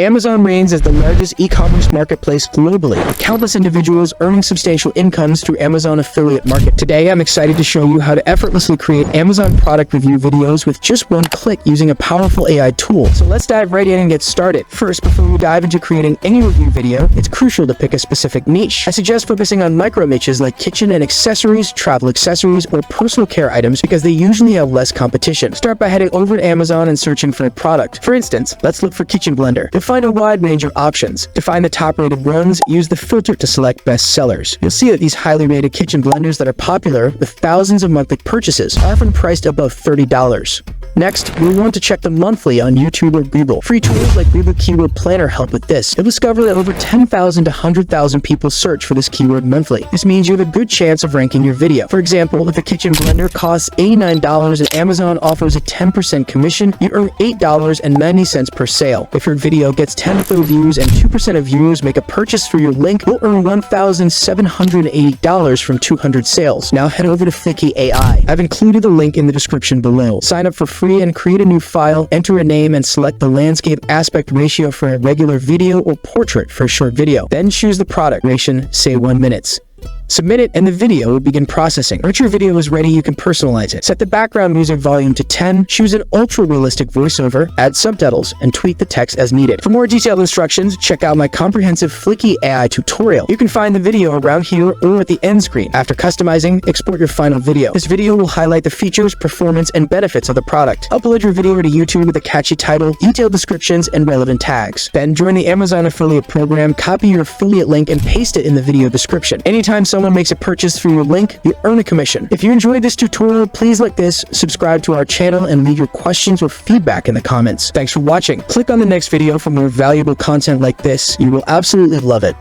Amazon reigns as the largest e-commerce marketplace globally, with countless individuals earning substantial incomes through Amazon affiliate marketing. Today, I'm excited to show you how to effortlessly create Amazon product review videos with just one click using a powerful AI tool. So let's dive right in and get started. First, before we dive into creating any review video, it's crucial to pick a specific niche. I suggest focusing on micro niches like kitchen and accessories, travel accessories, or personal care items because they usually have less competition. Start by heading over to Amazon and searching for a product. For instance, let's look for kitchen blender. Find a wide range of options. To find the top-rated runs, use the filter to select best sellers. You'll see that these highly rated kitchen blenders that are popular with thousands of monthly purchases are often priced above $30. Next, you'll want to check the monthly on YouTube or Google. Free tools like Google Keyword Planner help with this. You'll discover that over 10,000 to 100,000 people search for this keyword monthly. This means you have a good chance of ranking your video. For example, if a kitchen blender costs $89 and Amazon offers a 10% commission, you earn $8.90 per sale. If your video gets 10 full views and 2% of viewers make a purchase through your link, you'll earn $1,780 from 200 sales. Now head over to Flicky AI. I've included the link in the description below. Sign up for free and create a new file, enter a name, and select the landscape aspect ratio for a regular video or portrait for a short video. Then choose the product duration, say 1 minute. Submit it and the video will begin processing. Once your video is ready, you can personalize it. Set the background music volume to 10, choose an ultra-realistic voiceover, add subtitles, and tweak the text as needed. For more detailed instructions, check out my comprehensive Flicky AI tutorial. You can find the video around here or at the end screen. After customizing, export your final video. This video will highlight the features, performance, and benefits of the product. Upload your video to YouTube with a catchy title, detailed descriptions, and relevant tags. Then join the Amazon affiliate program, copy your affiliate link, and paste it in the video description. Anytime someone makes a purchase through your link, you earn a commission. If you enjoyed this tutorial, please like this, subscribe to our channel, and leave your questions or feedback in the comments. Thanks for watching. Click on the next video for more valuable content like this. You will absolutely love it.